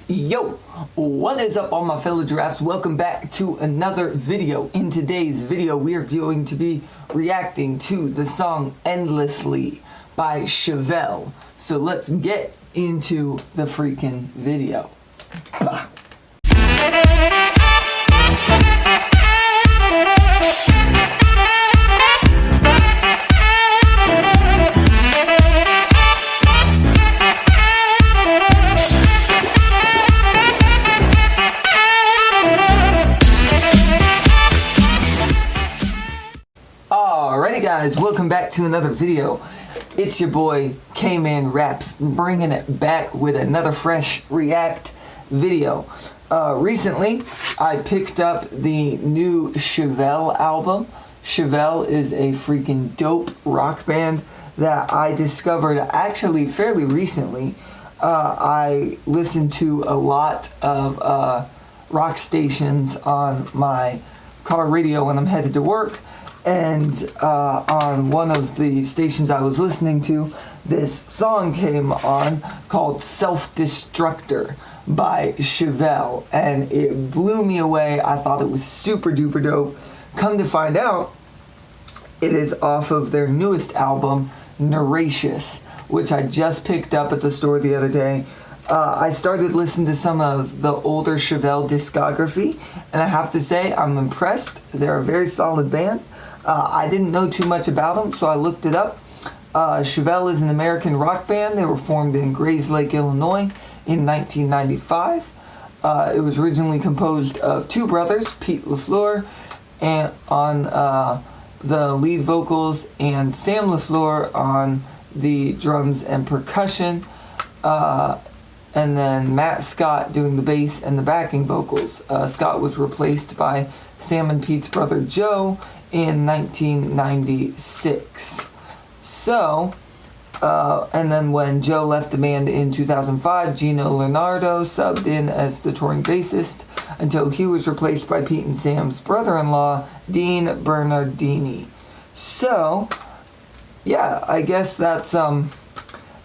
Yo, what is up all my fellow giraffes? Welcome back to another video. In today's video we are going to be reacting to the song Endlessly by Chevelle. So let's get into the freaking video. Alrighty guys, welcome back to another video. It's your boy K-Man Raps, bringing it back with another fresh react video. Recently I picked up the new Chevelle album. Chevelle is a freaking dope rock band that I discovered actually fairly recently. I listen to a lot of rock stations on my car radio when I'm headed to work. And on one of the stations I was listening to, this song came on called Self-Destructor by Chevelle, and it blew me away. I thought it was super duper dope. Come to find out, it is off of their newest album, Narracious, which I just picked up at the store the other day. I started listening to some of the older Chevelle discography, and I have to say I'm impressed. They're a very solid band. I didn't know too much about them, so I looked it up. Chevelle is an American rock band. They were formed in Grayslake, Illinois in 1995. It was originally composed of two brothers, Pete LaFleur and on the lead vocals, and Sam LaFleur on the drums and percussion, and then Matt Scott doing the bass and the backing vocals. Scott was replaced by Sam and Pete's brother Joe in 1996. So, and then when Joe left the band in 2005, Gino Leonardo subbed in as the touring bassist until he was replaced by Pete and Sam's brother-in-law, Dean Bernardini. So, yeah, I guess that's a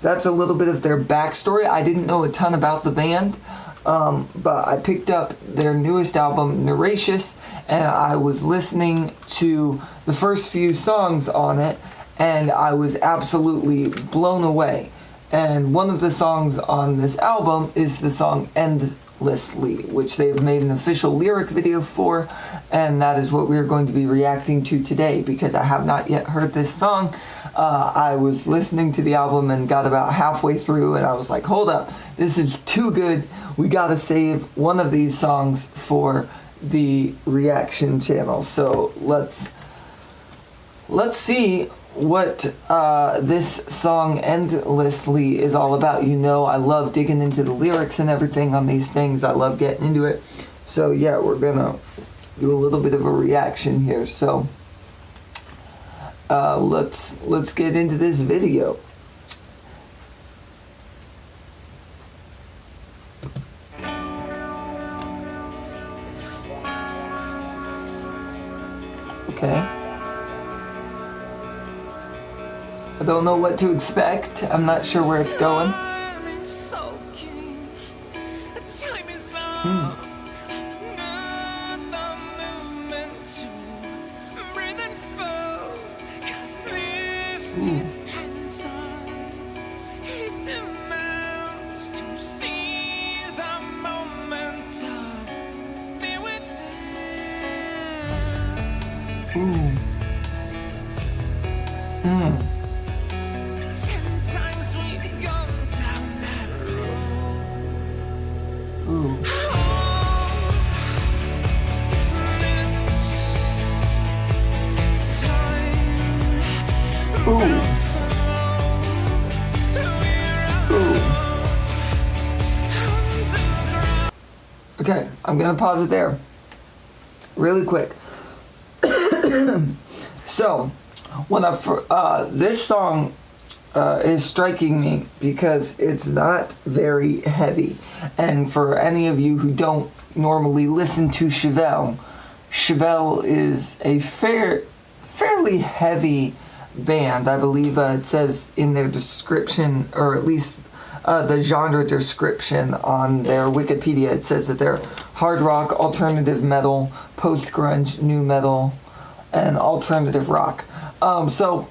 little bit of their backstory. I didn't know a ton about the band, but I picked up their newest album, Narracious, and I was listening to the first few songs on it, and I was absolutely blown away. And one of the songs on this album is the song Endlessly, which they have made an official lyric video for, and that is what we are going to be reacting to today, because I have not yet heard this song. I was listening to the album and got about halfway through, and I was like, hold up, this is too good. We gotta save one of these songs for the reaction channel. So let's see what this song Endlessly is all about. You know, I love digging into the lyrics and everything on these things. I love getting into it. So yeah, we're gonna do a little bit of a reaction here. So let's get into this video. Okay. I don't know what to expect. I'm not sure where it's going. Ooh. Mm. 10 times we've gone down that road. Ooh. Ooh. Ooh. Okay, I'm gonna pause it there really quick. So, when this song is striking me because it's not very heavy, and for any of you who don't normally listen to Chevelle, Chevelle is a fairly heavy band. I believe it says in their description, or at least the genre description on their Wikipedia. It says that they're hard rock, alternative metal, post-grunge, new metal, and alternative rock. So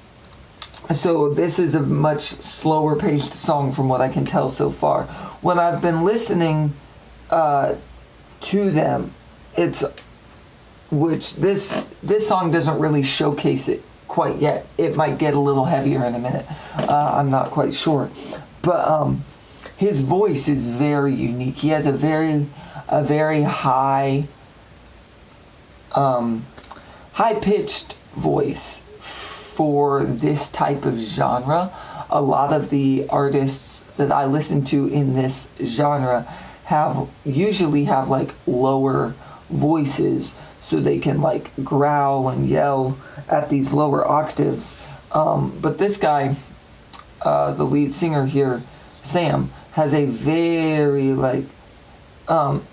this is a much slower paced song from what I can tell so far. When I've been listening to them, this song doesn't really showcase it quite yet. It might get a little heavier in a minute. I'm not quite sure. But his voice is very unique. He has a very high high-pitched voice for this type of genre. A lot of the artists that I listen to in this genre usually have like lower voices, so they can like growl and yell at these lower octaves. But this guy, the lead singer here, Sam, has a very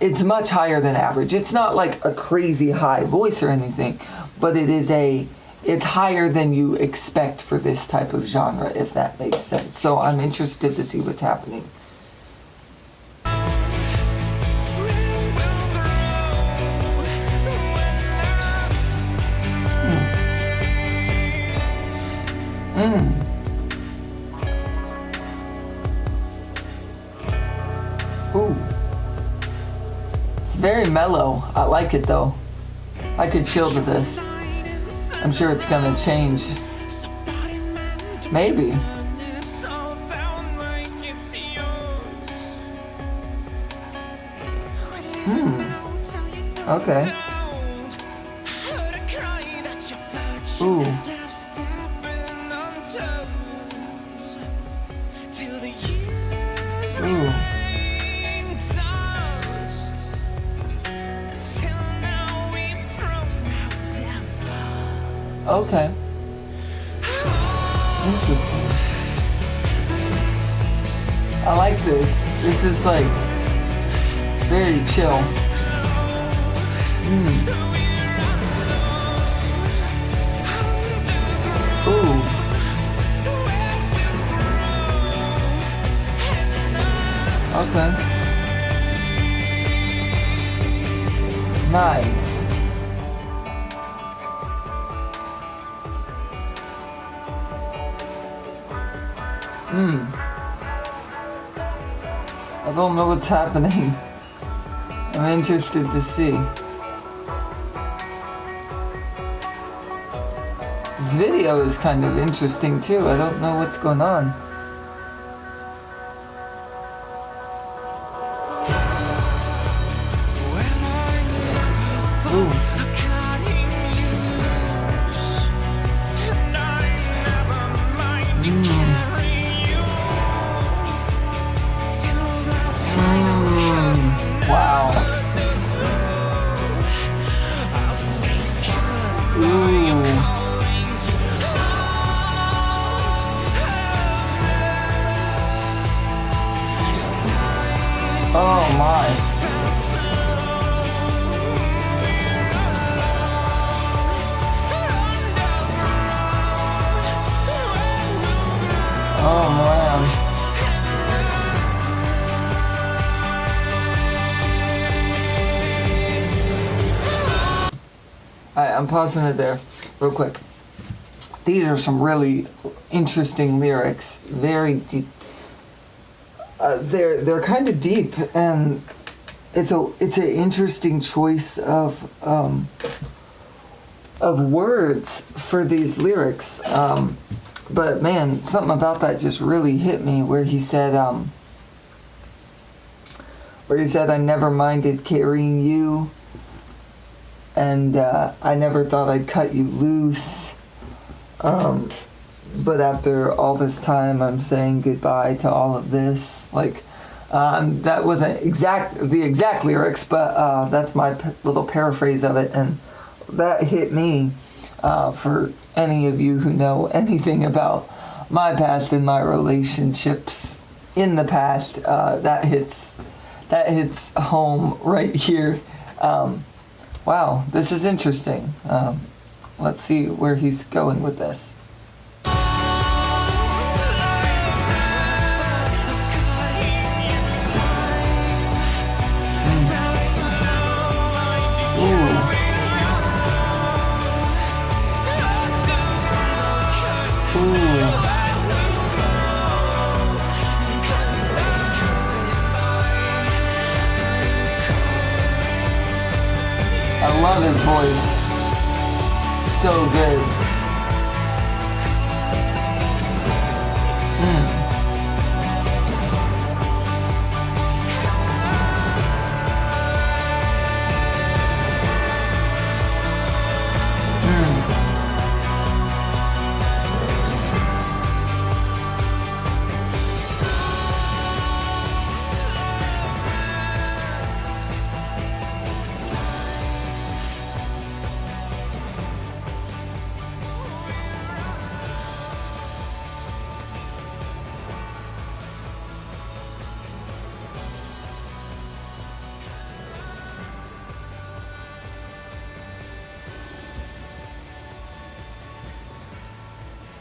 it's much higher than average. It's not like a crazy high voice or anything, but it's higher than you expect for this type of genre, if that makes sense. So I'm interested to see what's happening. Ooh. It's very mellow. I like it though. I could chill to this. I'm sure it's gonna change. Maybe. Okay. Ooh. Ooh. Okay. Interesting. I like this. This is like very chill. Ooh. Okay. Nice. I don't know what's happening. I'm interested to see. This video is kind of interesting too. I don't know what's going on. Ooh. Wow. Ooh. Oh my. Oh man. Alright, I'm pausing it there real quick. These are some really interesting lyrics. Very deep. They're kind of deep, and it's an interesting choice of words for these lyrics. But man, something about that just really hit me, where he said I never minded carrying you, and I never thought I'd cut you loose. But after all this time, I'm saying goodbye to all of this. That wasn't the exact lyrics, but that's my little paraphrase of it, and that hit me. For any of you who know anything about my past and my relationships in the past, that hits home right here. Wow, this is interesting. Let's see where he's going with this. Ooh. I love his voice. So good.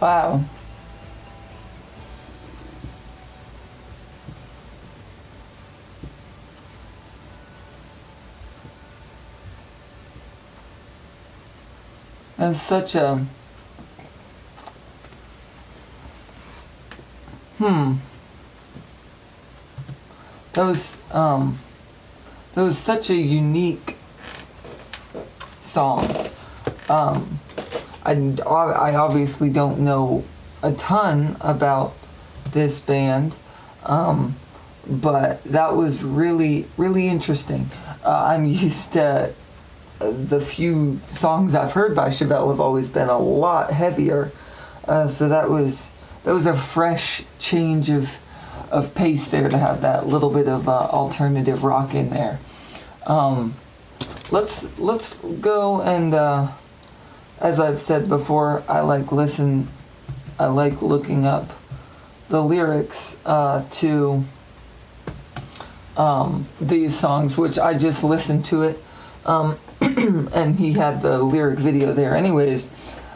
Wow. That's such a that was such a unique song. I obviously don't know a ton about this band, but that was really, really interesting. I'm used to the few songs I've heard by Chevelle have always been a lot heavier, so that was a fresh change of pace there to have that little bit of alternative rock in there. Let's go and as I've said before, I like looking up the lyrics to these songs, which I just listened to it, and he had the lyric video there anyways,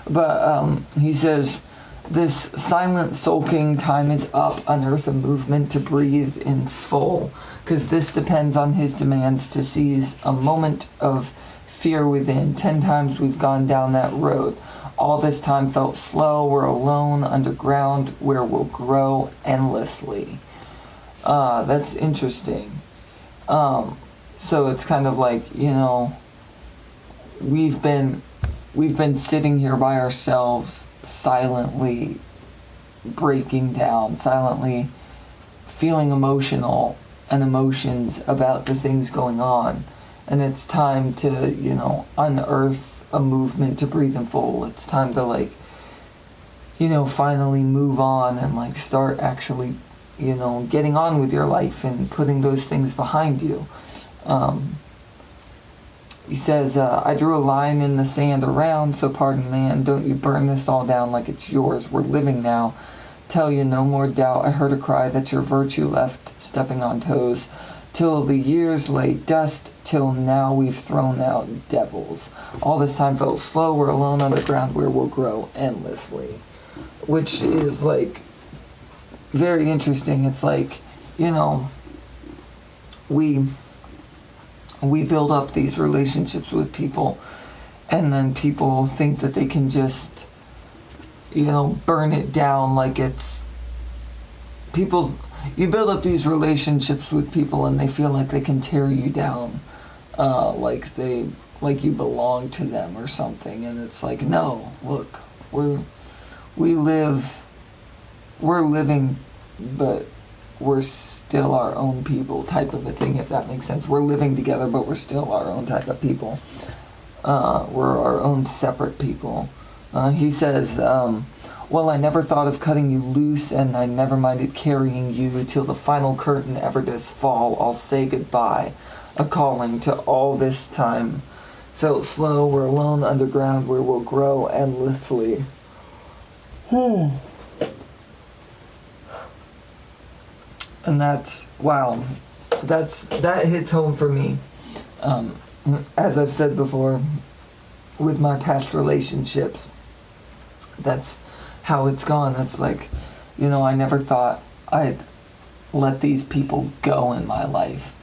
but he says, "This silent sulking time is up, unearth a movement to breathe in full, because this depends on his demands to seize a moment of fear within. 10 times we've gone down that road. All this time felt slow. We're alone underground where we'll grow endlessly." That's interesting. So it's kind of like, you know, we've been sitting here by ourselves, silently breaking down, silently feeling emotional and emotions about the things going on. And it's time to, you know, unearth a movement to breathe in full. It's time to, like, you know, finally move on and, like, start actually, you know, getting on with your life and putting those things behind you. He says, "I drew a line in the sand around, so pardon man, don't you burn this all down like it's yours. We're living now. Tell you no more doubt. I heard a cry that your virtue left stepping on toes. Till the years lay dust, till now we've thrown out devils. All this time felt slow, we're alone underground where we'll grow endlessly." Which is, like, very interesting. It's like, you know, we build up these relationships with people, and then people think that they can just, you know, burn it down like it's people. You build up these relationships with people and they feel like they can tear you down, like you belong to them or something. And it's like, no, look, we're living, but we're still our own people, type of a thing, if that makes sense. We're living together, but we're still our own type of people. We're our own separate people. He says, "Well, I never thought of cutting you loose, and I never minded carrying you till the final curtain ever does fall. I'll say goodbye. A calling to all this time. Felt slow, we're alone underground where we'll grow endlessly." And that's, wow, that hits home for me. As I've said before, with my past relationships, that's how it's gone. It's like, you know, I never thought I'd let these people go in my life.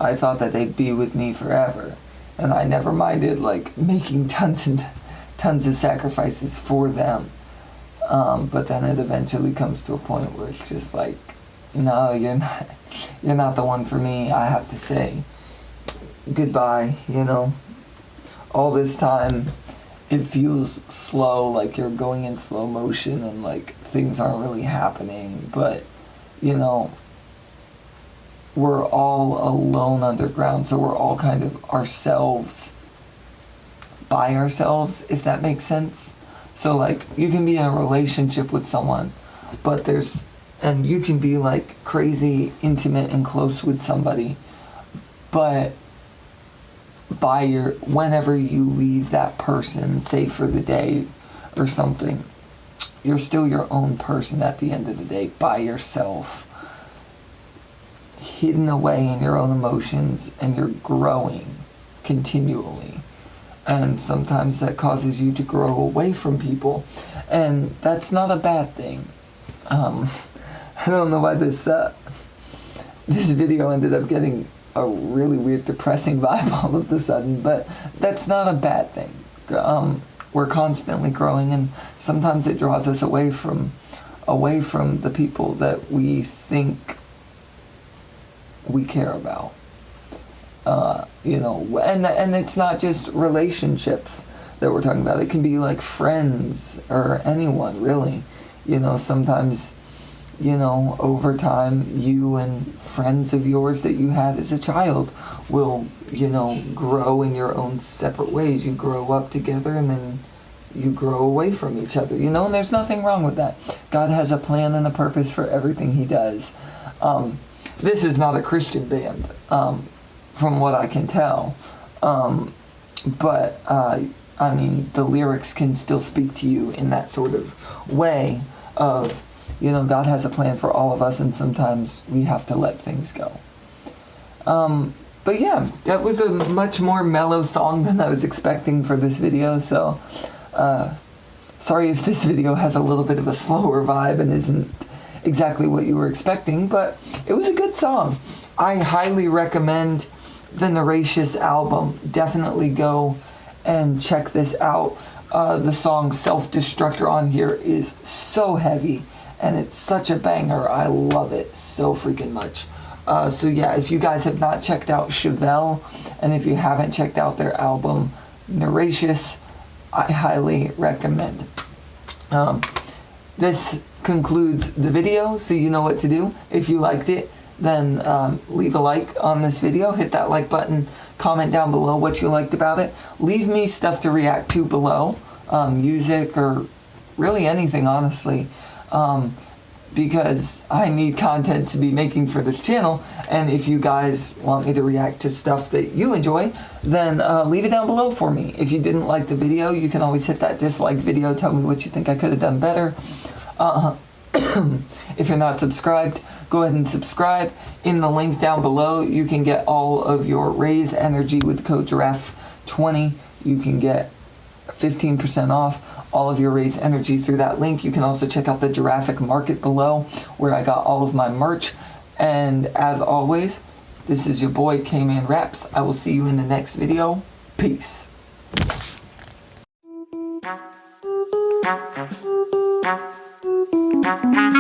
I thought that they'd be with me forever. And I never minded, like, making tons and tons of sacrifices for them. But then it eventually comes to a point where it's just like, no, you're not the one for me. I have to say goodbye, you know. All this time, it feels slow, like you're going in slow motion and like things aren't really happening. But, you know, we're all alone underground, so we're all kind of ourselves by ourselves, if that makes sense. So like, you can be in a relationship with someone, but and you can be like crazy intimate and close with somebody, but whenever you leave that person, say for the day or something, you're still your own person at the end of the day, by yourself, hidden away in your own emotions, and you're growing continually. And sometimes that causes you to grow away from people, and that's not a bad thing. I don't know why this video ended up getting a really weird, depressing vibe all of a sudden, but that's not a bad thing. We're constantly growing, and sometimes it draws us away from the people that we think we care about. You know, and it's not just relationships that we're talking about. It can be like friends or anyone, really. You know, sometimes, you know, over time, you and friends of yours that you had as a child will, you know, grow in your own separate ways. You grow up together, and then you grow away from each other, you know, and there's nothing wrong with that. God has a plan and a purpose for everything he does. This is not a Christian band, from what I can tell. But I mean, the lyrics can still speak to you in that sort of way of, you know, God has a plan for all of us, and sometimes we have to let things go. But yeah, that was a much more mellow song than I was expecting for this video, so sorry if this video has a little bit of a slower vibe and isn't exactly what you were expecting, but it was a good song. I highly recommend the Naratius album. Definitely go and check this out. The song Self-Destructor on here is so heavy, and it's such a banger. I love it so freaking much. So yeah, if you guys have not checked out Chevelle, and if you haven't checked out their album Naratius, I highly recommend. This concludes the video, so you know what to do. If you liked it, then leave a like on this video, hit that like button, comment down below what you liked about it. Leave me stuff to react to below, music or really anything, honestly, because I need content to be making for this channel, and if you guys want me to react to stuff that you enjoy, then leave it down below for me. If you didn't like the video, you can always hit that dislike video, tell me what you think I could have done better. If you're not subscribed, go ahead and subscribe. In the link down below, you can get all of your Raise Energy with the code Giraffe20. You can get 15% off all of your Raise Energy through that link. You can also check out the Giraffic Market below, where I got all of my merch. And as always, this is your boy K-Man Raps. I will see you in the next video. Peace. Thank you.